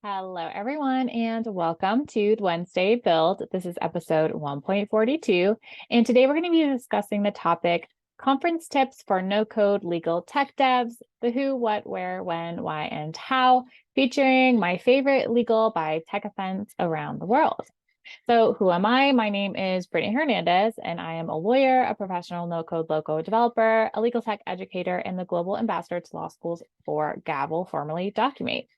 Hello, everyone, and welcome to the Wednesday Build. This is episode 1.42, and today we're going to be discussing the topic conference tips for no-code legal tech devs, the who, what, where, when, why, and how, featuring my favorite legal by tech events around the world. So who am I? My name is Brittany Hernandez, and I am a lawyer, a professional no-code logo developer, a legal tech educator, and the global ambassador to law schools for Gavel, formerly Documate.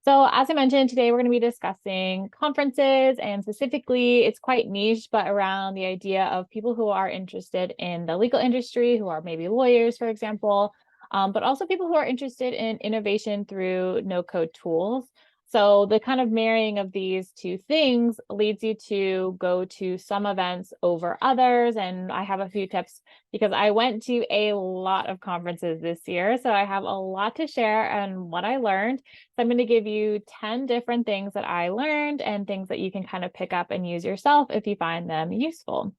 So as I mentioned, today we're going to be discussing conferences, and specifically it's quite niche, but around the idea of people who are interested in the legal industry, who are maybe lawyers, for example, but also people who are interested in innovation through no-code tools. So the kind of marrying of these two things leads you to go to some events over others. And I have a few tips because I went to a lot of conferences this year. So I have a lot to share and what I learned. So I'm going to give you 10 different things that I learned and things that you can kind of pick up and use yourself if you find them useful.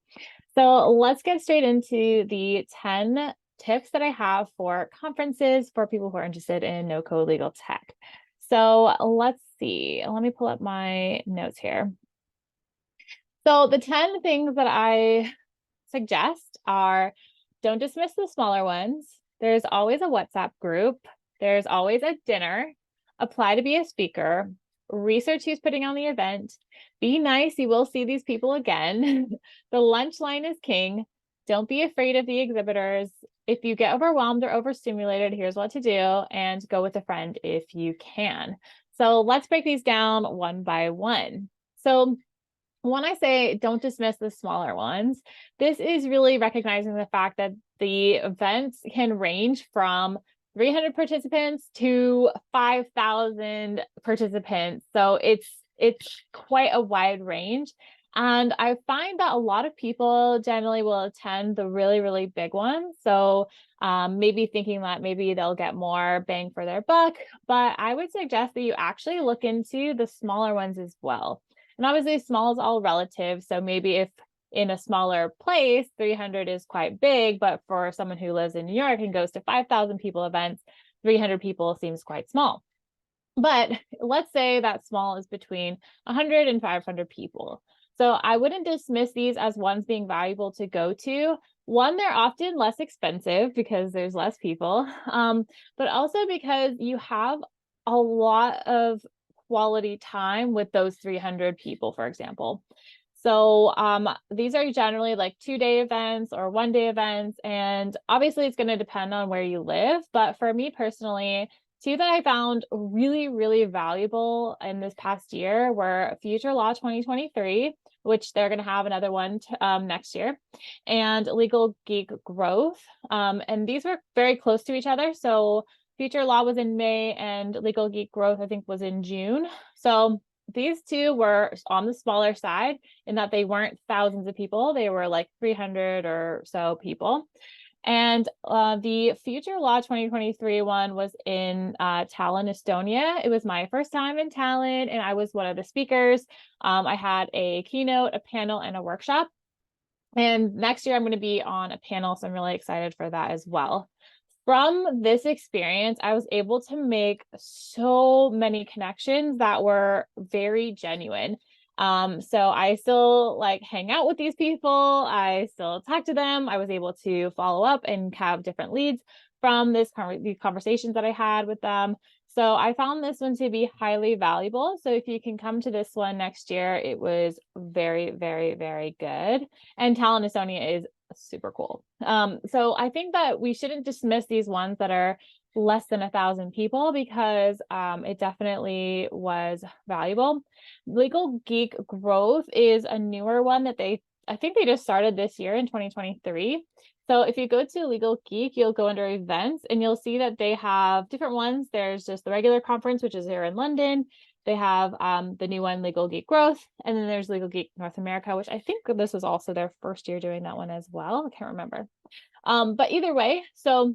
So let's get straight into the 10 tips that I have for conferences for people who are interested in no-code legal tech. So let's see. Let me pull up my notes here. So the 10 things that I suggest are: don't dismiss the smaller ones. There's always a WhatsApp group. There's always a dinner. Apply to be a speaker. Research who's putting on the event. Be nice. You will see these people again. The lunch line is king. Don't be afraid of the exhibitors. If you get overwhelmed or overstimulated, here's what to do, and go with a friend if you can. So let's break these down one by one. So when I say don't dismiss the smaller ones, this is really recognizing the fact that the events can range from 300 participants to 5,000 participants. So it's quite a wide range. And I find that a lot of people generally will attend the really, really big ones. So maybe thinking that maybe they'll get more bang for their buck, but I would suggest that you actually look into the smaller ones as well. And obviously small is all relative. So maybe if in a smaller place, 300 is quite big, but for someone who lives in New York and goes to 5,000 people events, 300 people seems quite small. But let's say that small is between 100 and 500 people. So I wouldn't dismiss these as ones being valuable to go to. One, they're often less expensive because there's less people, but also because you have a lot of quality time with those 300 people, for example. So these are generally like 2-day events or 1-day events. And obviously it's going to depend on where you live. But for me personally, two that I found really, really valuable in this past year were Future Law 2023, which they're going to have another one next year, and Legal Geek Growth. And these were very close to each other. So Future Law was in May and Legal Geek Growth, I think, was in June. So these two were on the smaller side in that they weren't thousands of people. They were like 300 or so people. And the Future Law 2023 one was in Tallinn, Estonia. It was my first time in Tallinn, and I was one of the speakers. I had a keynote, a panel, and a workshop. And next year I'm going to be on a panel, so I'm really excited for that as well. From this experience, I was able to make so many connections that were very genuine. So I still like hang out with these people. I still talk to them. I was able to follow up and have different leads from these conversations that I had with them. So I found this one to be highly valuable. So if you can come to this one next year, it was very, very, very good. And Tallinn, Estonia is super cool. So I think that we shouldn't dismiss these ones that are less than 1,000 people because it definitely was valuable. Legal Geek Growth is a newer one that I think they just started this year in 2023. So if you go to Legal Geek, you'll go under events and you'll see that they have different ones. There's just the regular conference, which is here in London. They have the new one, Legal Geek Growth, and then there's Legal Geek North America, which I think this was also their first year doing that one as well. I can't remember. But either way, so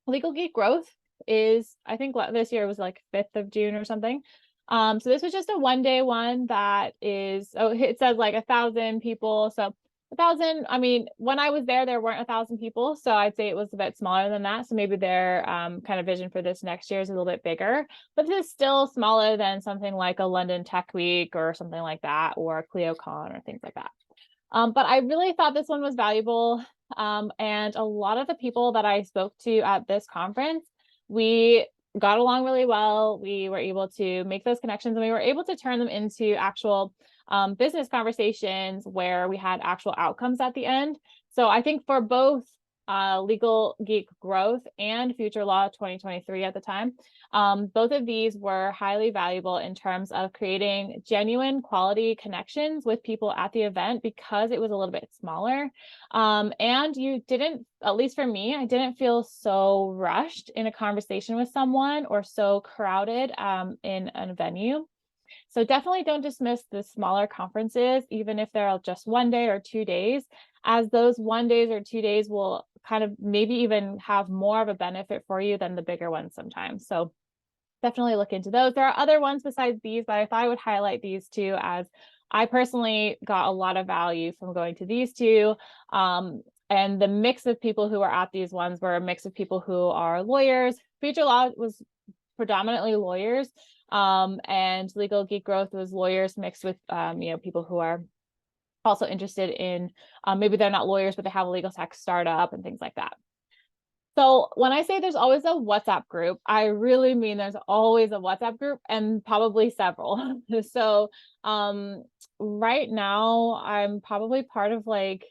Legal Geek Growth is, I think this year was like 5th of June or something. So this was just a 1-day one that is, it says like 1,000 people. So 1,000. I mean, when I was there weren't 1,000 people, so I'd say it was a bit smaller than that. So maybe their kind of vision for this next year is a little bit bigger, but this is still smaller than something like a London Tech Week or something like that, or CleoCon or things like that. But I really thought this one was valuable. And a lot of the people that I spoke to at this conference, we got along really well. We were able to make those connections, and we were able to turn them into actual business conversations where we had actual outcomes at the end. So I think for both Legal Geek Growth and Future Law 2023 at the time, both of these were highly valuable in terms of creating genuine quality connections with people at the event because it was a little bit smaller. And you didn't, at least for me, I didn't feel so rushed in a conversation with someone or so crowded in a venue. So definitely don't dismiss the smaller conferences, even if they're just 1 day or 2 days, as those 1 days or 2 days will kind of maybe even have more of a benefit for you than the bigger ones sometimes. So definitely look into those. There are other ones besides these, but I thought I would highlight these two as I personally got a lot of value from going to these two. And the mix of people who were at these ones were a mix of people who are lawyers. Future Law was predominantly lawyers, and Legal Geek Growth was lawyers mixed with people who are also interested in maybe they're not lawyers, but they have a legal tech startup and things like that. So when I say there's always a WhatsApp group, I really mean there's always a WhatsApp group, and probably several. So right now I'm probably part of like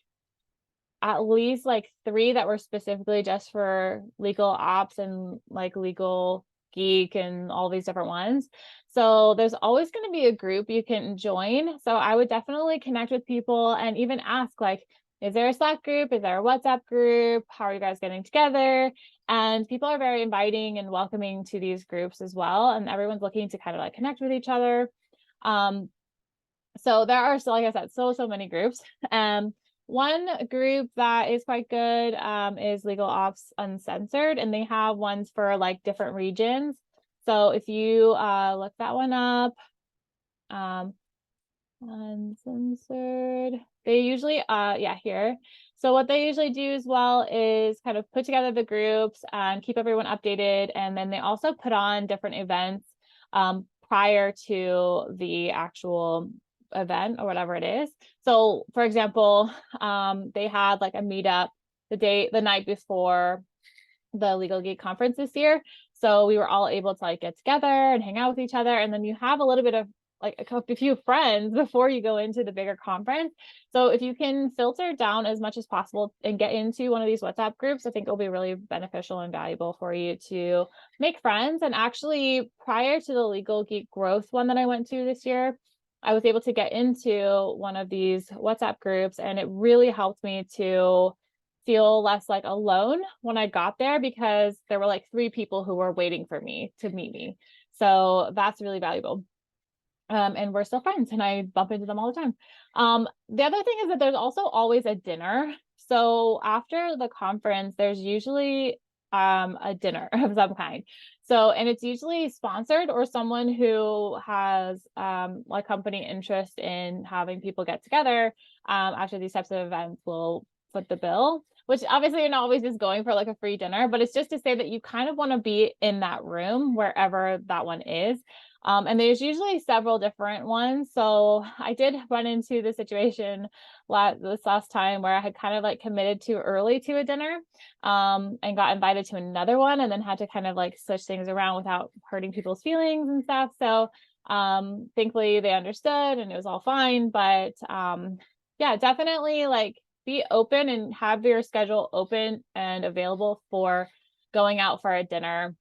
at least like 3 that were specifically just for legal ops and like legal geek and all these different ones. So there's always going to be a group you can join. So I would definitely connect with people and even ask like, is there a Slack group? Is there a WhatsApp group? How are you guys getting together? And people are very inviting and welcoming to these groups as well. And everyone's looking to kind of like connect with each other. So there are, so like I said, so many groups. One group that is quite good is Legal Ops Uncensored, and they have ones for like different regions. So if you look that one up, Uncensored, they usually, here. So what they usually do as well is kind of put together the groups and keep everyone updated. And then they also put on different events prior to the actual event or whatever it is. So for example, they had like a meetup the night before the Legal Geek conference this year. So we were all able to like get together and hang out with each other. And then you have a little bit of like a few friends before you go into the bigger conference. So if you can filter down as much as possible and get into one of these WhatsApp groups, I think it'll be really beneficial and valuable for you to make friends. And actually, prior to the Legal Geek Growth one that I went to this year, I was able to get into one of these WhatsApp groups, and it really helped me to feel less like alone when I got there, because there were like 3 people who were waiting for me to meet me. So that's really valuable. And we're still friends, and I bump into them all the time. The other thing is that there's also always a dinner. So after the conference, there's usually a dinner of some kind. So, and it's usually sponsored or someone who has like company interest in having people get together after these types of events will foot the bill, which obviously you're not always just going for like a free dinner, but it's just to say that you kind of want to be in that room wherever that one is. And there's usually several different ones. So I did run into the situation this last time where I had kind of like committed too early to a dinner and got invited to another one, and then had to kind of like switch things around without hurting people's feelings and stuff. So thankfully they understood and it was all fine. But yeah, definitely like be open and have your schedule open and available for going out for a dinner.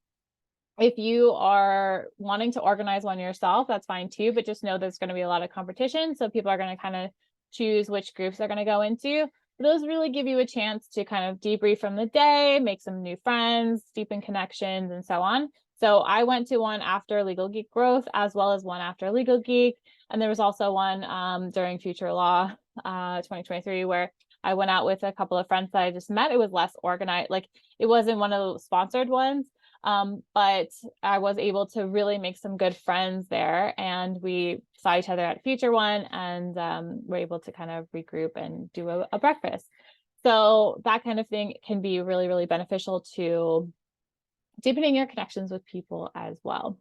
If you are wanting to organize one yourself, that's fine too, but just know there's going to be a lot of competition. So people are going to kind of choose which groups they're going to go into. Those really give you a chance to kind of debrief from the day, make some new friends, deepen connections, and so on. So I went to one after Legal Geek Growth, as well as one after Legal Geek. And there was also one during Future Law 2023, where I went out with a couple of friends that I just met. It was less organized. Like it wasn't one of those sponsored ones. But I was able to really make some good friends there, and we saw each other at future one, and we're able to kind of regroup and do a breakfast. So that kind of thing can be really, really beneficial to deepening your connections with people as well.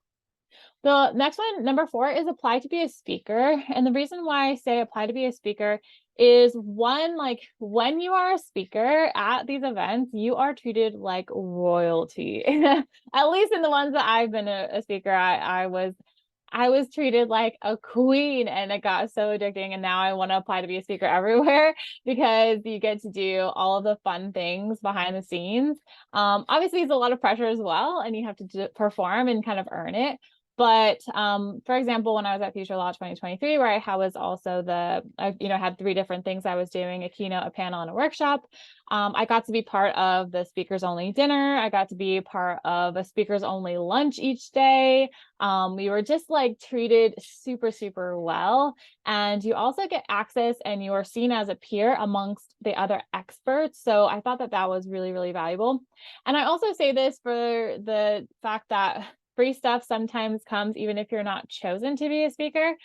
The next one, number 4, is apply to be a speaker. And the reason why I say apply to be a speaker is, one, like when you are a speaker at these events, you are treated like royalty. At least in the ones that I've been a speaker, I was treated like a queen, and it got so addicting. And now I want to apply to be a speaker everywhere because you get to do all of the fun things behind the scenes. Obviously, it's a lot of pressure as well, and you have to perform and kind of earn it. But for example, when I was at Future Law 2023, where I was also I had 3 different things I was doing: a keynote, a panel, and a workshop. I got to be part of the speakers only dinner. I got to be part of a speakers only lunch each day. We were just like treated super, super well. And you also get access, and you are seen as a peer amongst the other experts. So I thought that was really, really valuable. And I also say this for the fact that free stuff sometimes comes even if you're not chosen to be a speaker.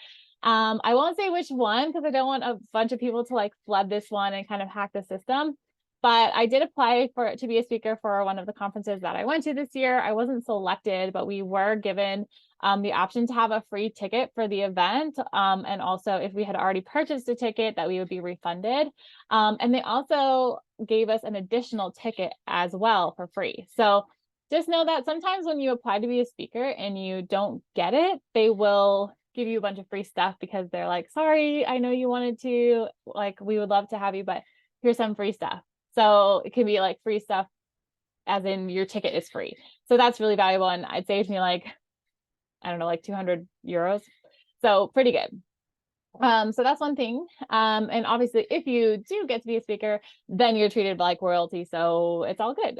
I won't say which one because I don't want a bunch of people to like flood this one and kind of hack the system. But I did apply to be a speaker for one of the conferences that I went to this year. I wasn't selected, but we were given the option to have a free ticket for the event. And also, if we had already purchased a ticket, that we would be refunded. And they also gave us an additional ticket as well for free. So just know that sometimes when you apply to be a speaker and you don't get it, they will give you a bunch of free stuff because they're like, sorry, I know you wanted to, like, we would love to have you, but here's some free stuff. So it can be like free stuff as in your ticket is free. So that's really valuable. And it saved me like, I don't know, like 200 euros. So pretty good. So that's one thing. And obviously, if you do get to be a speaker, then you're treated like royalty. So it's all good.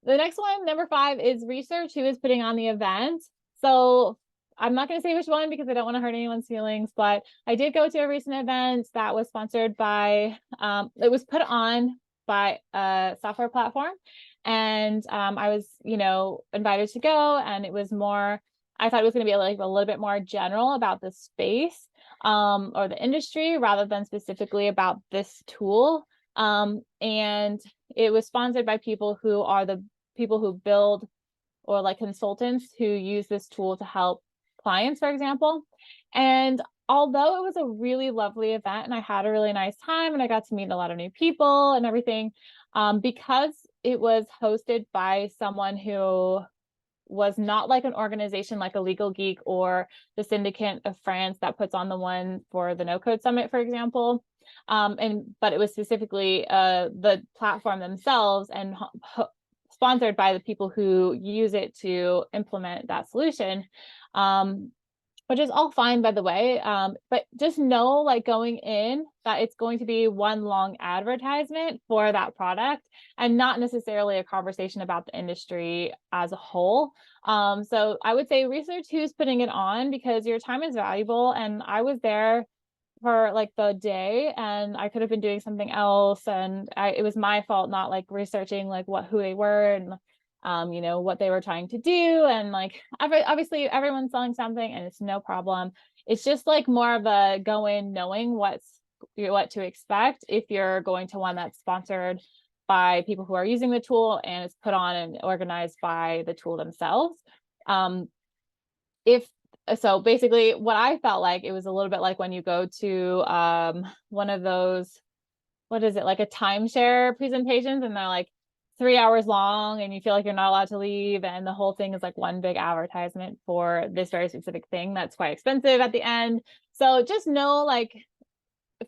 The next one, number 5, is research who is putting on the event. So I'm not going to say which one because I don't want to hurt anyone's feelings, but I did go to a recent event that was sponsored by, it was put on by a software platform. And I was, invited to go, and it was more, I thought it was going to be like a little bit more general about the space or the industry rather than specifically about this tool. And it was sponsored by people who are the people who build, or like consultants who use this tool to help clients, for example. And although it was a really lovely event and I had a really nice time and I got to meet a lot of new people and everything, because it was hosted by someone who was not like an organization like a Legal Geek or the Syndicate of France that puts on the one for the No Code Summit, for example. But it was specifically the platform themselves and sponsored by the people who use it to implement that solution, which is all fine, by the way. But just know, like going in, that it's going to be one long advertisement for that product and not necessarily a conversation about the industry as a whole. So I would say research who's putting it on because your time is valuable. And I was there for like the day and I could have been doing something else, and it was my fault not like researching like who they were and what they were trying to do. And like obviously everyone's selling something and it's no problem. It's just like more of a go in knowing what to expect if you're going to one that's sponsored by people who are using the tool and it's put on and organized by the tool themselves. So basically what I felt like, it was a little bit like when you go to one of those, what is it, like a timeshare presentations, and they're like 3 hours long and you feel like you're not allowed to leave, and the whole thing is like one big advertisement for this very specific thing that's quite expensive at the end. So just know, like,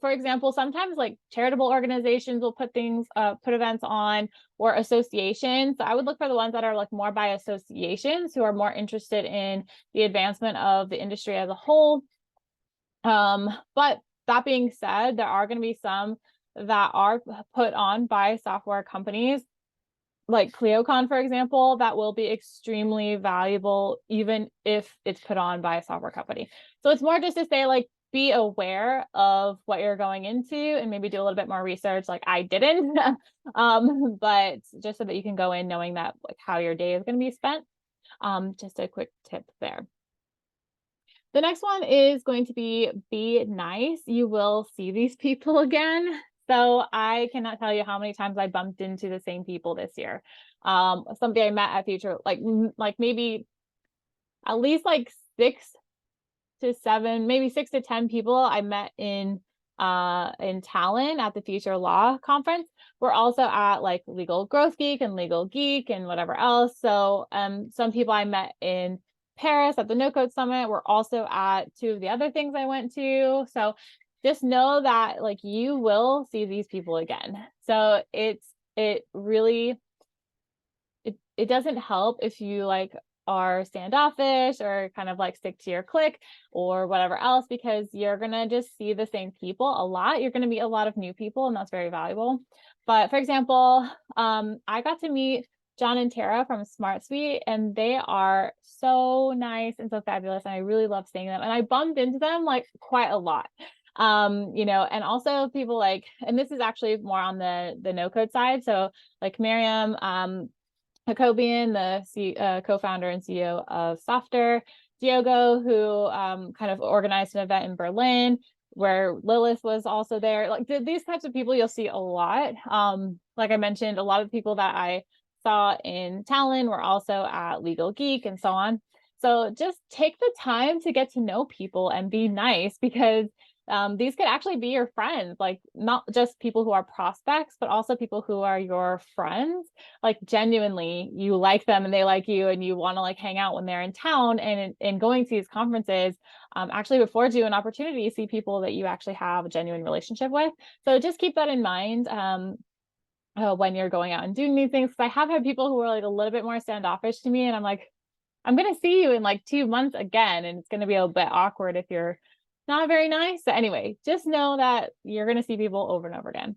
for example, sometimes like charitable organizations will put events on, or associations. So I would look for the ones that are like more by associations who are more interested in the advancement of the industry as a whole. But that being said, there are going to be some that are put on by software companies, like CleoCon, for example, that will be extremely valuable, even if it's put on by a software company. So it's more just to say, like, be aware of what you're going into and maybe do a little bit more research like I didn't. But just so that you can go in knowing that like how your day is going to be spent. Just a quick tip there. The next one is going to be nice. You will see these people again. So I cannot tell you how many times I bumped into the same people this year. Somebody I met at Future, like maybe at least like 6 to 7, maybe 6 to 10 people I met in Talon at the Future Law Conference. We're also at like Legal Growth Geek and Legal Geek and whatever else. So some people I met in Paris at the No Code Summit. We're also at 2 of the other things I went to. So just know that like you will see these people again. So it really doesn't help if you like are standoffish or kind of like stick to your clique or whatever else, because you're gonna just see the same people a lot. You're gonna meet a lot of new people, and that's very valuable. But for example, I got to meet John and Tara from Smart Suite, and they are so nice and so fabulous, and I really love seeing them. And I bumped into them like quite a lot. And also people like, and this is actually more on the no code side. So like Miriam, Jacobian, the co-founder and CEO of Softer, Diogo, who kind of organized an event in Berlin where Lilith was also there. Like these types of people you'll see a lot. Like I mentioned, a lot of people that I saw in Talon were also at Legal Geek and so on. So just take the time to get to know people and be nice, because these could actually be your friends, like not just people who are prospects, but also people who are your friends. Like genuinely, you like them and they like you, and you want to like hang out when they're in town. And going to these conferences actually affords you an opportunity to see people that you actually have a genuine relationship with. So just keep that in mind when you're going out and doing these things. Because I have had people who are like a little bit more standoffish to me, and I'm like, I'm going to see you in like 2 months again, and it's going to be a bit awkward if you're not very nice. So anyway, just know that you're going to see people over and over again.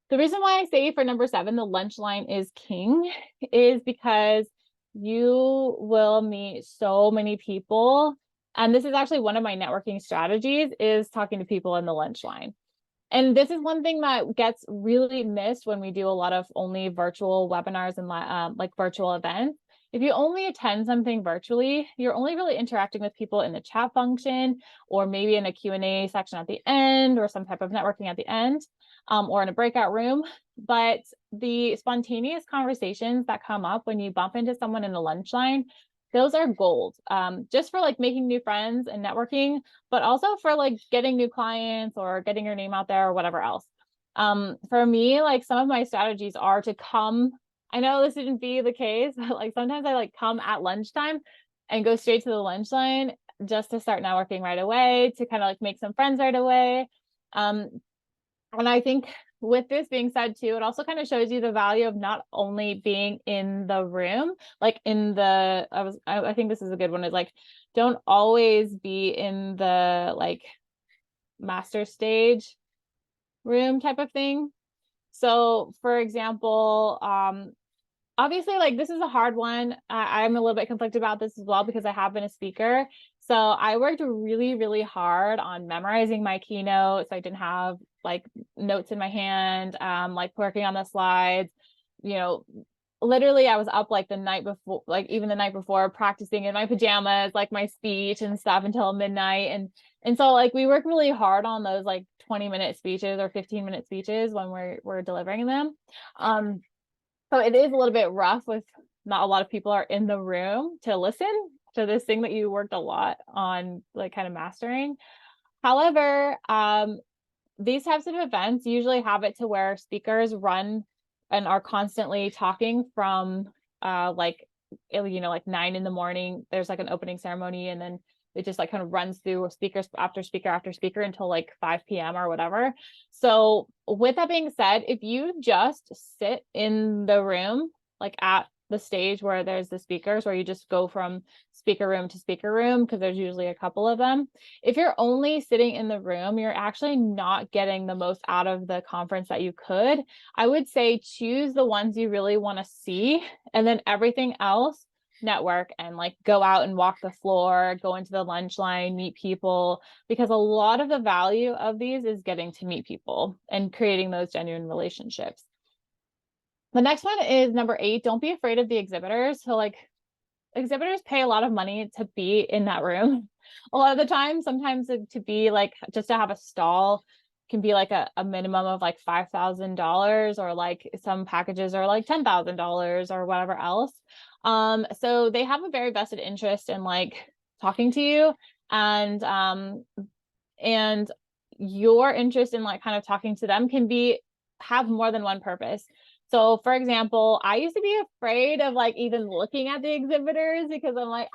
The reason why I say for number 7, the lunch line is king, is because you will meet so many people. And this is actually one of my networking strategies, is talking to people in the lunch line. And this is one thing that gets really missed when we do a lot of only virtual webinars and like virtual events. If you only attend something virtually, you're only really interacting with people in the chat function, or maybe in a Q&A section at the end, or some type of networking at the end, or in a breakout room. But the spontaneous conversations that come up when you bump into someone in the lunch line, those are gold, just for like making new friends and networking, but also for like getting new clients or getting your name out there or whatever else. For me, like some of my strategies are to come, I know this shouldn't be the case, but like sometimes I like come at lunchtime and go straight to the lunch line just to start networking right away, to kind of like make some friends right away. And I think with this being said too, it also kind of shows you the value of not only being in the room, like in the, I think this is a good one, is like, don't always be in the like master stage room type of thing. So for example, obviously, like this is a hard one. I'm a little bit conflicted about this as well, because I have been a speaker. So I worked really, really hard on memorizing my keynote. So I didn't have like notes in my hand, like working on the slides, literally I was up like the night before, like even the night before, practicing in my pajamas, like my speech and stuff until midnight. And so like we work really hard on those like 20-minute speeches or 15-minute speeches when we're delivering them. So it is a little bit rough with not a lot of people are in the room to listen to this thing that you worked a lot on, like kind of mastering. However, these types of events usually have it to where speakers run and are constantly talking from like 9 in the morning. There's like an opening ceremony, and then it just like kind of runs through speakers after speaker after speaker until like 5 p.m. or whatever. So with that being said, if you just sit in the room, like at the stage where there's the speakers, where you just go from speaker room to speaker room, because there's usually a couple of them. If you're only sitting in the room, you're actually not getting the most out of the conference that you could. I would say choose the ones you really want to see, and then everything else network and like go out and walk the floor, go into the lunch line, meet people, because a lot of the value of these is getting to meet people and creating those genuine relationships. The next one is number 8. Don't be afraid of the exhibitors. So like exhibitors pay a lot of money to be in that room. A lot of the time, sometimes to be like, just to have a stall can be like a minimum of like $5,000, or like some packages are like $10,000 or whatever else. So they have a very vested interest in like talking to you, and your interest in like kind of talking to them can have more than one purpose. So for example, I used to be afraid of like even looking at the exhibitors because I'm like,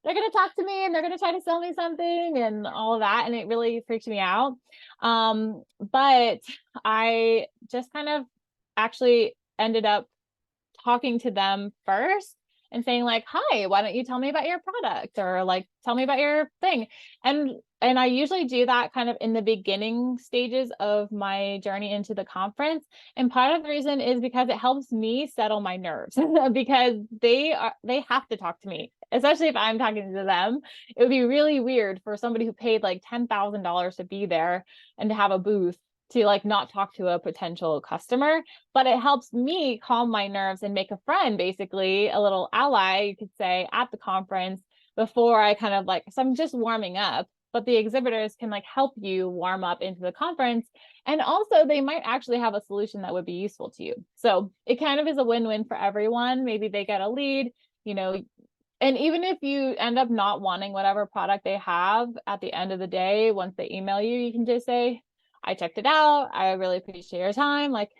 they're going to talk to me and they're going to try to sell me something and all of that. And it really freaked me out. But I just kind of actually ended up talking to them first and saying like, hi, why don't you tell me about your product, or like tell me about your thing. And I usually do that kind of in the beginning stages of my journey into the conference. And part of the reason is because it helps me settle my nerves because they have to talk to me, especially if I'm talking to them. It would be really weird for somebody who paid like $10,000 to be there and to have a booth to like not talk to a potential customer. But it helps me calm my nerves and make a friend, basically a little ally, you could say, at the conference before I kind of like, so I'm just warming up. But the exhibitors can like help you warm up into the conference. And also they might actually have a solution that would be useful to you. So it kind of is a win-win for everyone. Maybe they get a lead, and even if you end up not wanting whatever product they have at the end of the day, once they email you, you can just say, I checked it out. I really appreciate your time. Like,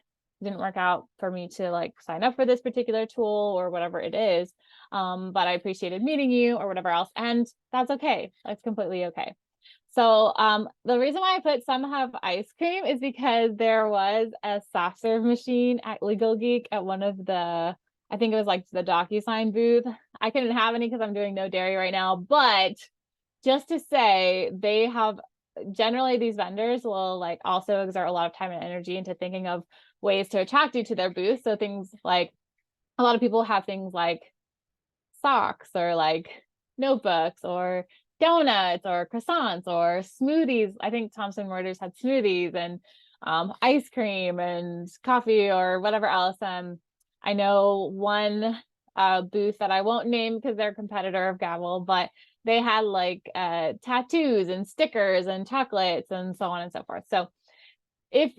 it didn't work out for me to like sign up for this particular tool or whatever it is. But I appreciated meeting you or whatever else. And that's okay. That's completely okay. So the reason why I put some have ice cream is because there was a soft serve machine at Legal Geek at one of the, I think it was like the DocuSign booth. I couldn't have any because I'm doing no dairy right now, but just to say, they have, generally these vendors will like also exert a lot of time and energy into thinking of ways to attract you to their booth. So things like, a lot of people have things like socks or like notebooks or donuts or croissants or smoothies. I think Thomson Reuters had smoothies and ice cream and coffee or whatever else. I know one booth that I won't name because they're a competitor of Gavel, but they had like tattoos and stickers and chocolates and so on and so forth. So if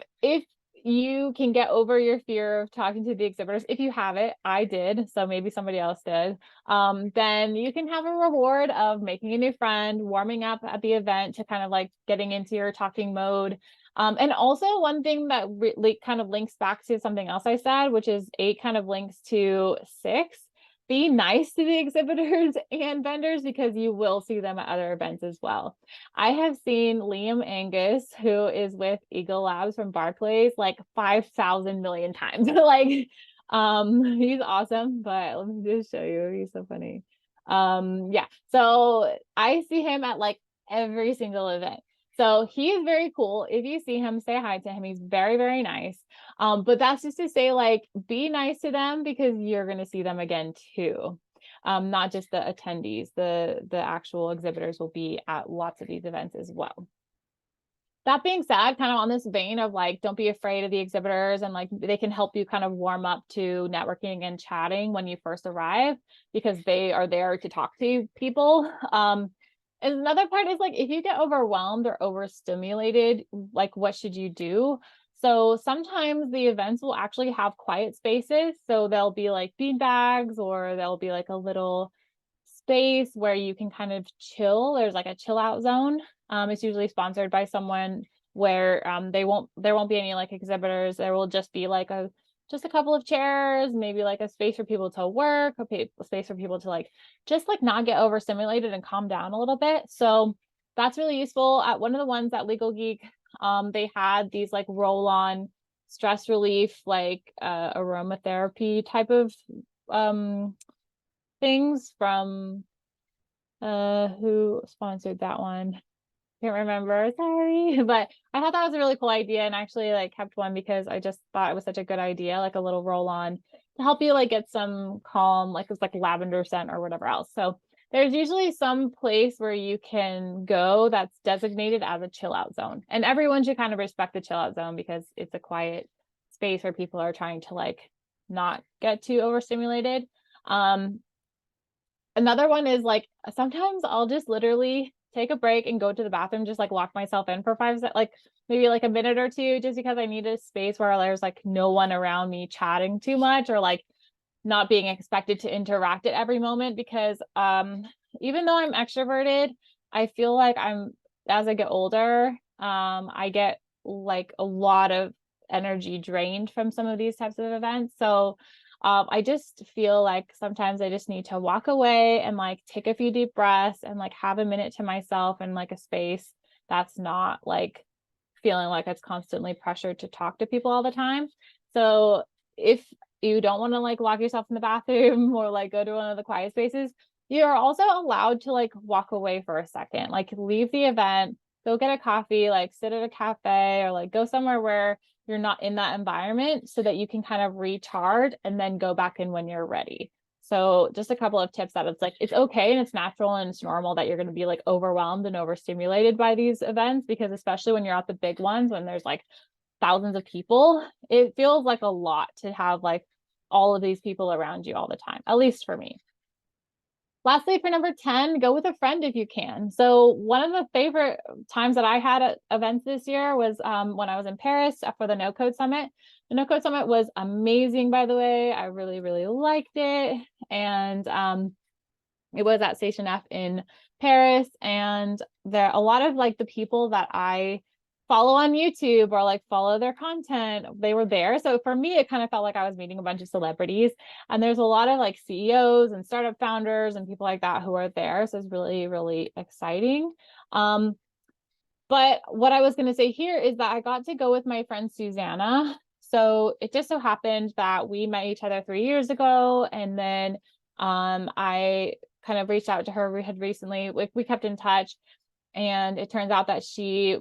you can get over your fear of talking to the exhibitors, if you have it, I did, so maybe somebody else did, then you can have a reward of making a new friend, warming up at the event to kind of like getting into your talking mode. And also one thing that really kind of links back to something else I said, which is 8 kind of links to 6. Be nice to the exhibitors and vendors because you will see them at other events as well. I have seen Liam Angus, who is with Eagle Labs from Barclays, like 5,000 million times. Like, he's awesome, but let me just show you. He's so funny. Yeah. So I see him at like every single event. So he is very cool. If you see him, say hi to him. He's very, very nice. But that's just to say, like, be nice to them because you're going to see them again too. Not just the attendees, the actual exhibitors will be at lots of these events as well. That being said, kind of on this vein of like, don't be afraid of the exhibitors, and like they can help you kind of warm up to networking and chatting when you first arrive because they are there to talk to people. And another part is like, if you get overwhelmed or overstimulated, like what should you do? So sometimes the events will actually have quiet spaces. So there'll be like bean bags, or there'll be like a little space where you can kind of chill. There's like a chill out zone. It's usually sponsored by someone where there won't be any like exhibitors. There will just be like just a couple of chairs, maybe like a space for people to work, a space for people to like just like not get overstimulated and calm down a little bit. So that's really useful. At one of the ones at Legal Geek, they had these like roll-on stress relief, like aromatherapy type of things from who sponsored that one? Can't remember, sorry. But I thought that was a really cool idea, and actually like kept one because I just thought it was such a good idea, like a little roll-on to help you like get some calm, like it's like lavender scent or whatever else. So there's usually some place where you can go that's designated as a chill out zone. And everyone should kind of respect the chill out zone because it's a quiet space where people are trying to like not get too overstimulated. Another one is like sometimes I'll just literally take a break and go to the bathroom, just like lock myself in for 5 seconds, like maybe like a minute or two, just because I need a space where there's like no one around me chatting too much or like not being expected to interact at every moment. Because even though I'm extroverted, I feel like as I get older, I get like a lot of energy drained from some of these types of events. So I just feel like sometimes I just need to walk away and like take a few deep breaths and like have a minute to myself and like a space that's not like feeling like it's constantly pressured to talk to people all the time. So if you don't want to like lock yourself in the bathroom or like go to one of the quiet spaces, you are also allowed to like walk away for a second, like leave the event, go get a coffee, like sit at a cafe or like go somewhere where you're not in that environment so that you can kind of recharge and then go back in when you're ready. So just a couple of tips that it's like, it's okay and it's natural and it's normal that you're going to be like overwhelmed and overstimulated by these events, because especially when you're at the big ones, when there's like thousands of people, it feels like a lot to have like all of these people around you all the time, at least for me. Lastly, for number 10, go with a friend if you can. So one of the favorite times that I had at events this year was when I was in Paris for the No Code Summit. The No Code Summit was amazing, by the way. I really, really liked it. And it was at Station F in Paris. And there a lot of like the people that I follow on YouTube or like follow their content, they were there. So for me, it kind of felt like I was meeting a bunch of celebrities. And there's a lot of like CEOs and startup founders and people like that who are there. So it's really, really exciting. But what I was going to say here is that I got to go with my friend Susanna. So it just so happened that we met each other 3 years ago. And then I kind of reached out to her. We had recently, we kept in touch. And it turns out that she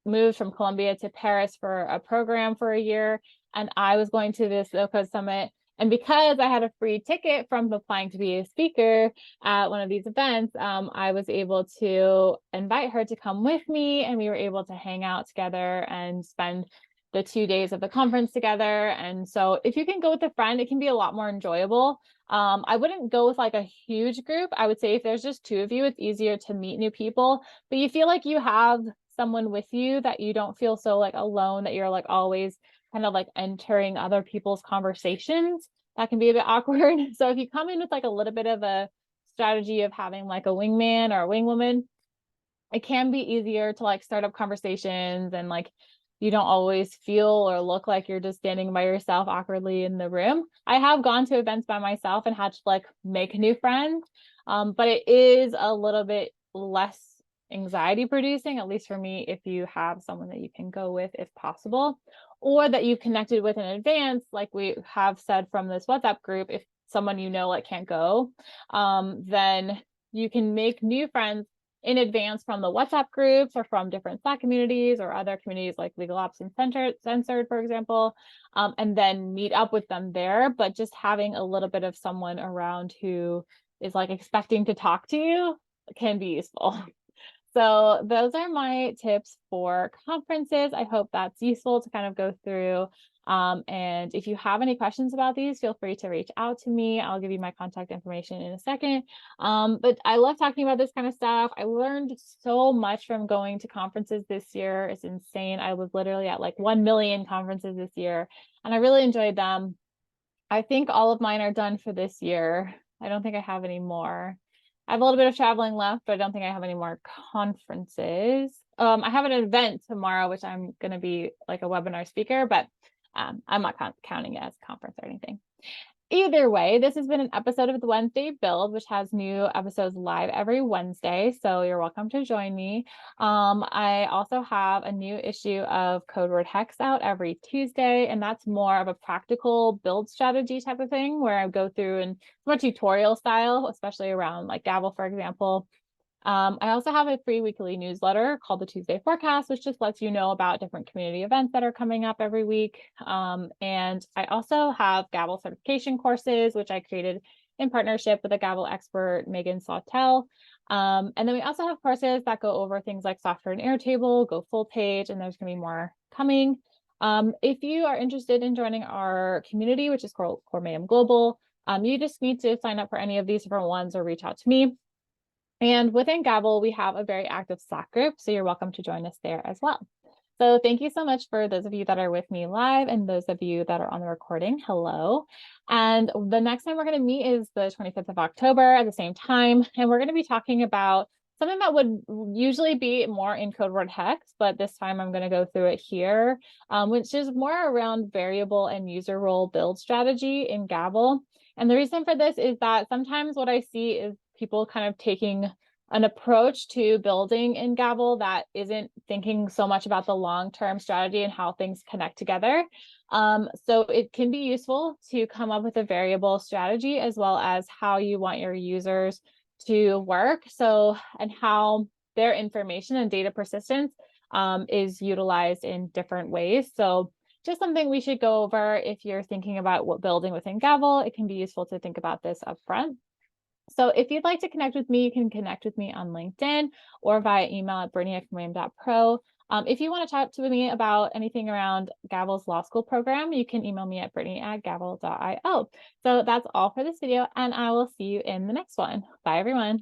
moved from Colombia to Paris for a program for a year. And I was going to this No Code Summit. And because I had a free ticket from applying to be a speaker at one of these events, I was able to invite her to come with me. And we were able to hang out together and spend the 2 days of the conference together. And so if you can go with a friend, it can be a lot more enjoyable. I wouldn't go with like a huge group. I would say if there's just two of you, it's easier to meet new people, but you feel like you have someone with you, that you don't feel so like alone, that you're like always kind of like entering other people's conversations. That can be a bit awkward. So if you come in with like a little bit of a strategy of having like a wingman or a wingwoman, it can be easier to like start up conversations, and like you don't always feel or look like you're just standing by yourself awkwardly in the room. I have gone to events by myself and had to like make new friends, but it is a little bit less anxiety producing, at least for me, if you have someone that you can go with if possible, or that you've connected with in advance, like we have said from this WhatsApp group. If someone you know like can't go, then you can make new friends in advance from the WhatsApp groups or from different Slack communities or other communities like Legal Ops and Censored, for example, and then meet up with them there. But just having a little bit of someone around who is like expecting to talk to you can be useful. So those are my tips for conferences. I hope that's useful to kind of go through. And if you have any questions about these, feel free to reach out to me. I'll give you my contact information in a second. But I love talking about this kind of stuff. I learned so much from going to conferences this year. It's insane. I was literally at like 1 million conferences this year, and I really enjoyed them. I think all of mine are done for this year. I don't think I have any more. I have a little bit of traveling left, but I don't think I have any more conferences. I have an event tomorrow, which I'm going to be like a webinar speaker, but I'm not counting it as a conference or anything. Either way, this has been an episode of the Wednesday Build, which has new episodes live every Wednesday. So you're welcome to join me. I also have a new issue of Code Word Hex out every Tuesday, and that's more of a practical build strategy type of thing where I go through and more tutorial style, especially around like Gavel, for example. I also have a free weekly newsletter called the Tuesday Forecast, which just lets you know about different community events that are coming up every week. And I also have Gavel certification courses, which I created in partnership with a Gavel expert, Megan Sawtell. And then we also have courses that go over things like software and Airtable, Go Full Page, and there's going to be more coming. If you are interested in joining our community, which is called Core Mayhem Global, you just need to sign up for any of these different ones or reach out to me. And within Gavel, we have a very active Slack group, so you're welcome to join us there as well. So thank you so much for those of you that are with me live and those of you that are on the recording. Hello. And the next time we're going to meet is the 25th of October at the same time. And we're going to be talking about something that would usually be more in code word hex, but this time I'm going to go through it here, which is more around variable and user role build strategy in Gavel. And the reason for this is that sometimes what I see is people kind of taking an approach to building in Gavel that isn't thinking so much about the long-term strategy and how things connect together. So it can be useful to come up with a variable strategy as well as how you want your users to work. So, and how their information and data persistence is utilized in different ways. So just something we should go over if you're thinking about what building within Gavel. It can be useful to think about this up front. So if you'd like to connect with me, you can connect with me on LinkedIn or via email at brittany@mayhem.pro. If you want to talk to me about anything around Gavel's law school program, you can email me at brittany@gavel.io. So that's all for this video, and I will see you in the next one. Bye, everyone.